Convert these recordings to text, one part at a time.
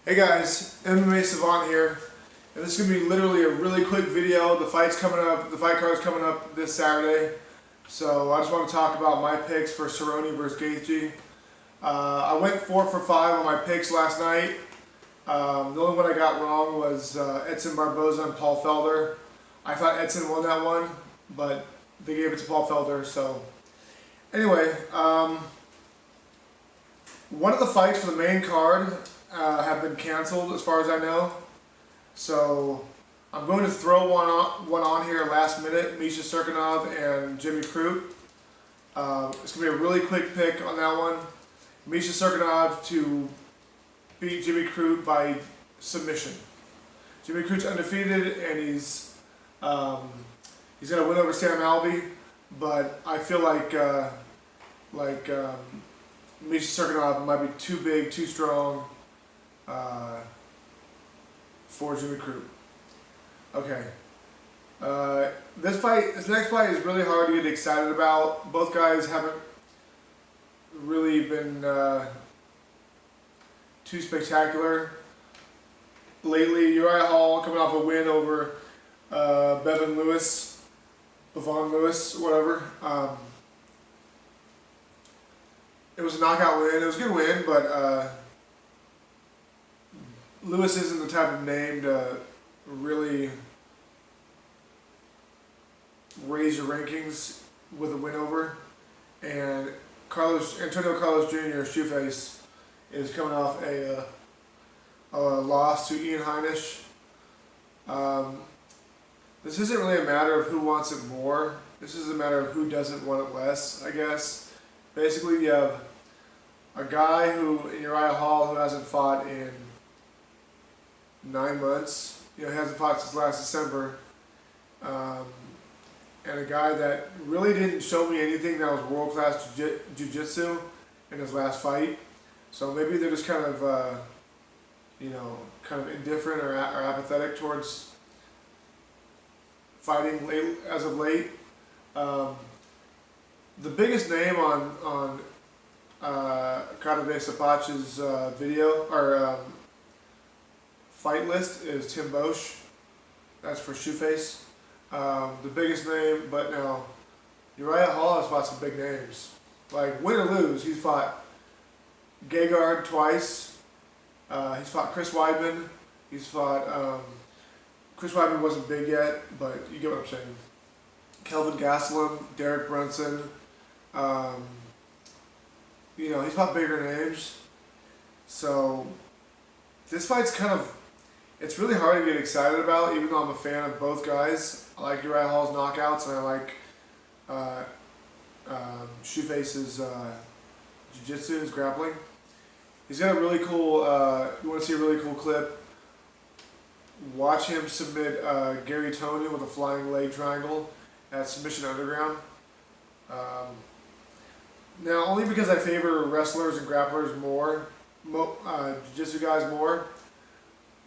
Hey guys, MMA Savant here, and this is going to be literally a really quick video. The fight card's coming up this Saturday, so I just want to talk about my picks for Cerrone versus Gaethje. I went 4 for 5 on my picks last night. The only one I got wrong was Edson Barboza and Paul Felder. I thought Edson won that one, but they gave it to Paul Felder, so anyway, one of the fights for the main card have been canceled as far as I know. So I'm going to throw one on here last minute, Misha Cirkunov and Jimmy Crute. It's going to be a really quick pick on that one. Misha Cirkunov to beat Jimmy Crute by submission. Jimmy Crute's undefeated and he's got a win over Sam Alvey, but I feel like Misha Cirkunov might be too big, too strong for Jimmy Crute. Okay. This next fight is really hard to get excited about. Both guys haven't really been too spectacular lately. Uriah Hall coming off a win over Bevon Lewis, whatever. It was a knockout win. It was a good win, but Lewis isn't the type of name to really raise your rankings with a win over. And Antonio Carlos Jr., Shoeface, is coming off a loss to Ian Heinisch. This isn't really a matter of who wants it more. This is a matter of who doesn't want it less, I guess. Basically, you have a guy in Uriah Hall, who hasn't fought in 9 months. He hasn't fought since last December. And a guy that really didn't show me anything that was world-class jiu-jitsu in his last fight. So maybe they're just kind of indifferent or apathetic towards fighting as of late. The biggest name on Cowboy Sapach's video or fight list is Tim Bosch. That's for Shoeface. The biggest name, but now Uriah Hall has fought some big names. Like, win or lose, he's fought Gegard twice. He's fought Chris Weidman. He's fought Chris Weidman wasn't big yet, but you get what I'm saying. Kelvin Gastelum, Derek Brunson. He's fought bigger names. So this fight's it's really hard to get excited about, even though I'm a fan of both guys. I like Uriah Hall's knockouts, and I like Shoeface's jiu-jitsu, his grappling. He's got a really cool, you want to see a really cool clip, watch him submit Gary Tonu with a flying leg triangle at Submission Underground. Now, only because I favor wrestlers and grapplers more, jiu-jitsu guys more,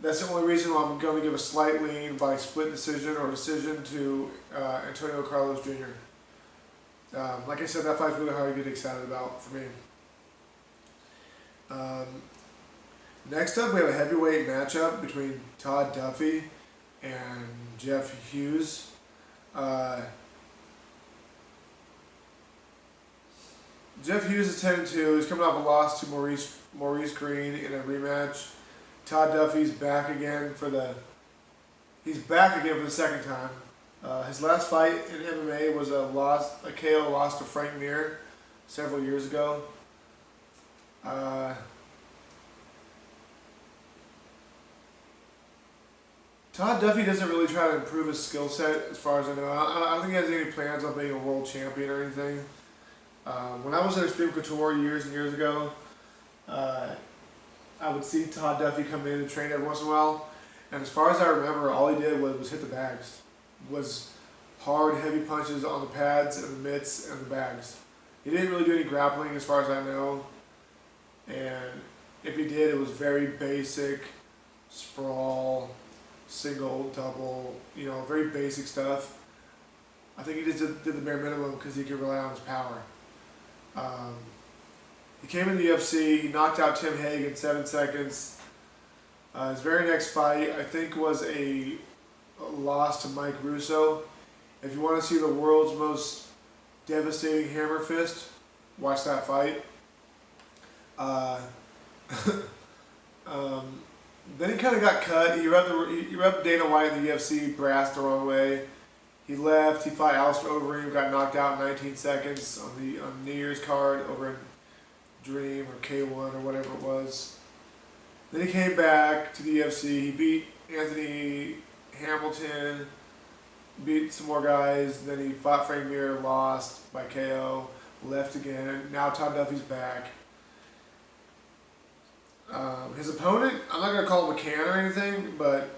that's the only reason why I'm going to give a slight lean by split decision or decision to Antonio Carlos Jr. Like I said, that fight's really hard to get excited about for me. Next up, we have a heavyweight matchup between Todd Duffy and Jeff Hughes. Jeff Hughes is 10-2. He's coming off a loss to Maurice Green in a rematch. Todd Duffy's back again for the second time. His last fight in MMA was a KO loss to Frank Mir several years ago. Todd Duffy doesn't really try to improve his skill set, as far as I know. I don't think he has any plans on being a world champion or anything. When I was at Extreme Couture years and years ago, I would see Todd Duffy come in and train every once in a while, and as far as I remember, all he did was hit the bags. Was hard, heavy punches on the pads and the mitts and the bags. He didn't really do any grappling, as far as I know, and if he did, it was very basic, sprawl, single, double, very basic stuff. I think he just did the bare minimum because he could rely on his power. He came in the UFC, he knocked out Tim Hague in 7 seconds. His very next fight, I think, was a loss to Mike Russo. If you want to see the world's most devastating hammer fist, watch that fight. Uh, then he kind of got cut. He rubbed Dana White in the UFC brass the wrong way. He left. He fought Alistair Overeem, got knocked out in 19 seconds on New Year's card over in Dream or K1 or whatever it was. Then he came back to the UFC. He beat Anthony Hamilton, beat some more guys. Then he fought Frank Mir, lost by KO, left again. Now Todd Duffy's back. His opponent, I'm not going to call him a can or anything, but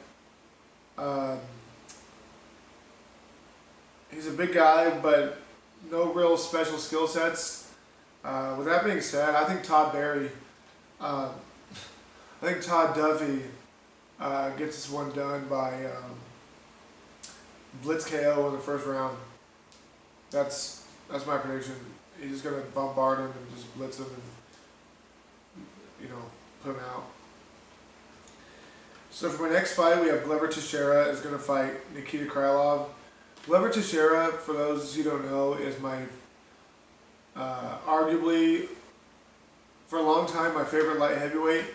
he's a big guy, but no real special skill sets. With that being said, I think Todd Duffy gets this one done by blitz KO in the first round. That's my prediction. He's just going to bombard him and just blitz him and, put him out. So for my next fight, we have Glover Teixeira is going to fight Nikita Krylov. Glover Teixeira, for those who don't know, is my arguably, for a long time, my favorite light heavyweight.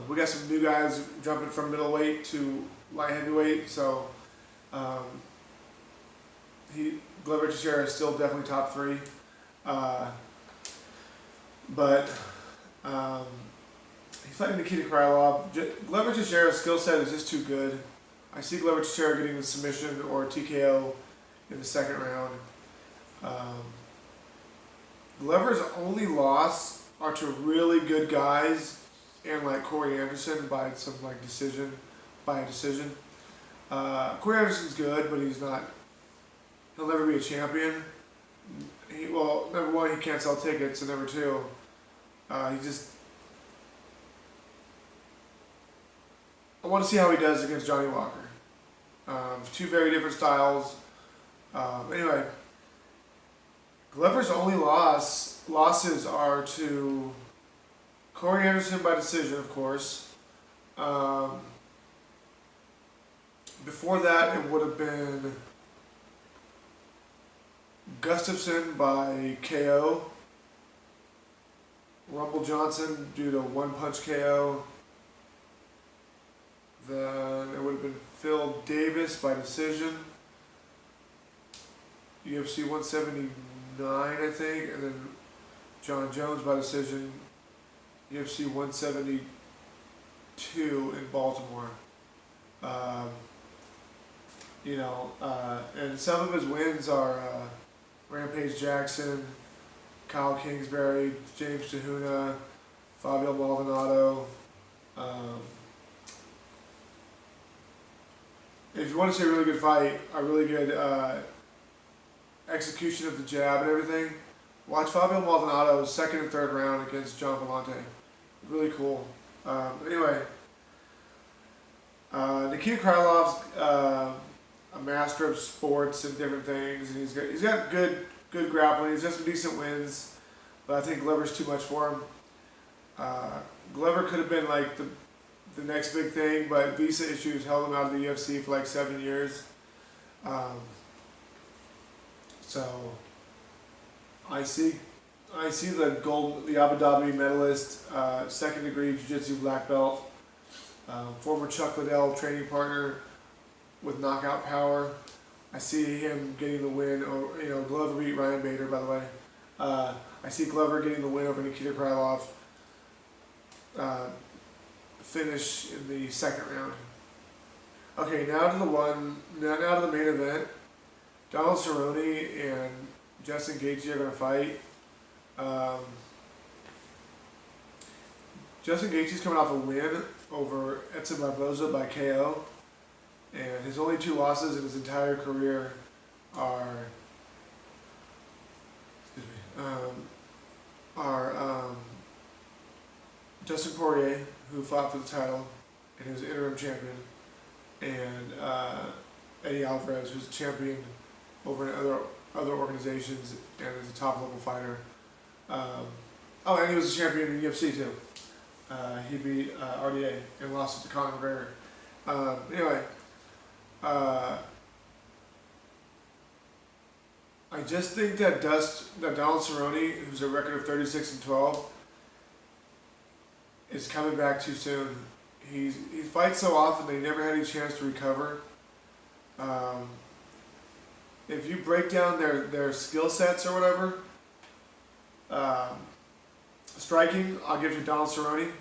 We got some new guys jumping from middleweight to light heavyweight, so Glover Teixeira is still definitely top 3. But he's fighting Nikita Krylov. Glover Teixeira's skill set is just too good. I see Glover Teixeira getting the submission or TKO in the second round. Glover's only loss are to really good guys and like Corey Anderson by a decision. Corey Anderson's good, but he'll never be a champion. Number one, he can't sell tickets, and number two, I want to see how he does against Johnny Walker. Two very different styles. Anyway, Glover's only losses are to Corey Anderson by decision, of course. Before that, it would have been Gustafsson by KO. Rumble Johnson due to one-punch KO. Then it would have been Phil Davis by decision. UFC 179, I think. And then John Jones by decision. UFC 172 in Baltimore. And some of his wins are Rampage Jackson, Kyle Kingsbury, James Tahuna, Fabio Maldonado. If you want to see a really good fight, a really good execution of the jab and everything, watch Fabio Maldonado's second and third round against John Vellante. Really cool. Anyway, Nikita Krylov's a master of sports and different things, and he's got good grappling. He's got some decent wins, but I think Glover's too much for him. Glover could have been like the next big thing, but visa issues held him out of the UFC for like 7 years. So I see the Abu Dhabi medalist, second degree jiu-jitsu black belt, former Chuck Liddell training partner with knockout power. I see him getting the win. Glover beat Ryan Bader, by the way. I see Glover getting the win over Nikita Krylov. Finish in the second round. Okay, now to the main event. Donald Cerrone and Justin Gaethje are going to fight. Justin Gaethje's coming off a win over Edson Barboza by KO, and his only 2 losses in his entire career are Justin Poirier, who fought for the title and he was interim champion, and Eddie Alvarez, who's a champion over in other organizations and is a top level fighter. And he was a champion in UFC too. he beat RDA and lost it to Conor McGregor. Anyway, I just think that Donald Cerrone, who's a record of 36-12, is coming back too soon. He fights so often that he never had any chance to recover. If you break down their skill sets or whatever, striking, I'll give to Donald Cerrone.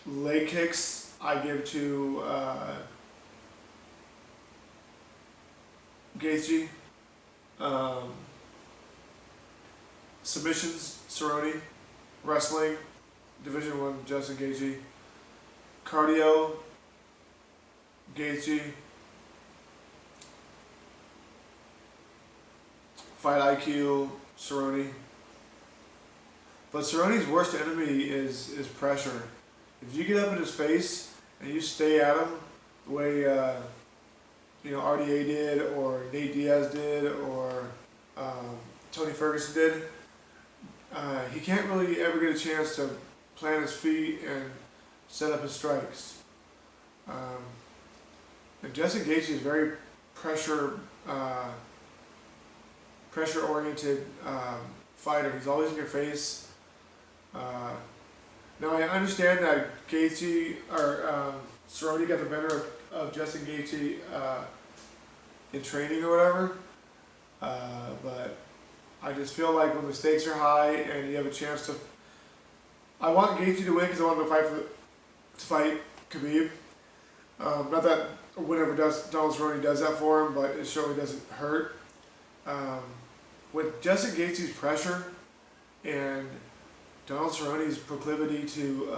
Leg kicks, I give to Gaethje. Submissions, Cerrone. Wrestling, Division I, Justin Gaethje. Cardio, Gaethje. Fight IQ, Cerrone. But Cerrone's worst enemy is pressure. If you get up in his face and you stay at him the way RDA did, or Nate Diaz did, or Tony Ferguson did, he can't really ever get a chance to plant his feet and set up his strikes. And Justin Gaethje is very pressure-oriented fighter. He's always in your face. Now I understand that Gaethje or Cerrone got the better of Justin Gaethje in training or whatever, but I just feel like when the stakes are high and you have a chance to, I want Gaethje to win because I want him to fight Khabib. Not that whenever Donald Cerrone does that for him, but it surely doesn't hurt. With Justin Gaethje's pressure and Donald Cerrone's proclivity to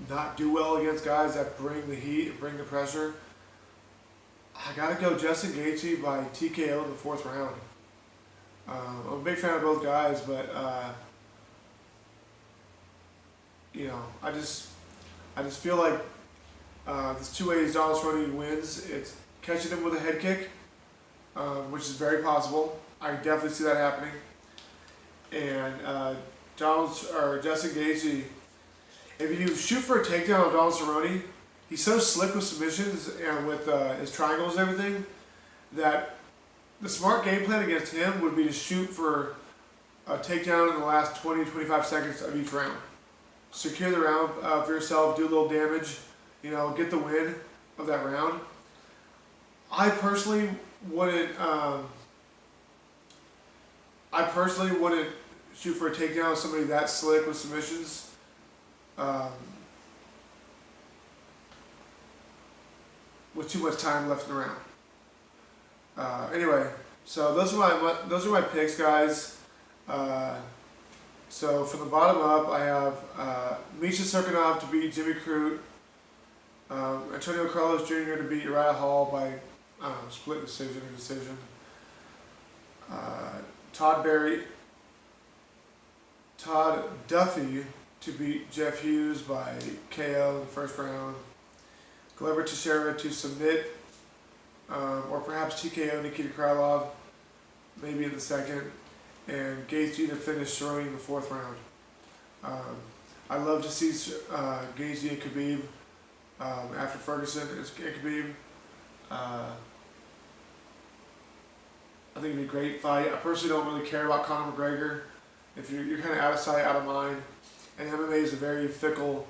not do well against guys that bring the heat and bring the pressure, I gotta go Justin Gaethje by TKO in the 4th round. I'm a big fan of both guys, but I just feel like there's two ways Donald Cerrone wins. It's catching him with a head kick, which is very possible. I definitely see that happening. And Justin Gaethje, if you shoot for a takedown of Donald Cerrone, he's so slick with submissions and with his triangles and everything that the smart game plan against him would be to shoot for a takedown in the last 20-25 seconds of each round. Secure the round for yourself, do a little damage, get the win of that round. I personally wouldn't shoot for a takedown of somebody that slick with submissions. With too much time left in the round. Anyway, so those are my picks, guys. So from the bottom up, I have Misha Cirkunov to beat Jimmy Crute, Antonio Carlos Jr. to beat Uriah Hall by split decision or decision. Todd Duffy to beat Jeff Hughes by KO in the 1st round. Glover Teixeira to submit, or perhaps TKO Nikita Krylov, maybe in the 2nd, and Gaethje to finish Cerrone in the 4th round. I love to see Gaethje and Khabib after Ferguson and Khabib. I think it'd be a great fight. I personally don't really care about Conor McGregor. If you're kind of out of sight, out of mind, and MMA is a very fickle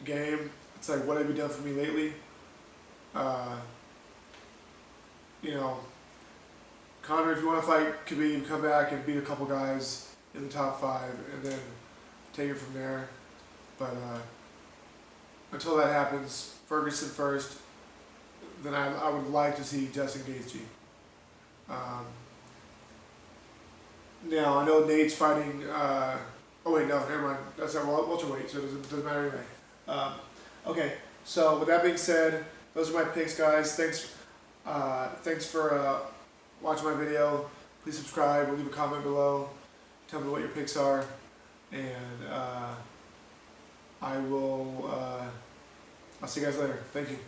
game. It's like, what have you done for me lately? Conor, if you want to fight Khabib, come back and beat a couple guys in the top 5 and then take it from there. But until that happens, Ferguson first, then I would like to see Justin Gaethje. Now, I know Nate's fighting, oh wait, no, never mind. That's not welterweight, so it doesn't matter anyway. Okay, so with that being said, those are my picks, guys. Thanks for watching my video. Please subscribe, leave a comment below. Tell me what your picks are, and I'll see you guys later. Thank you.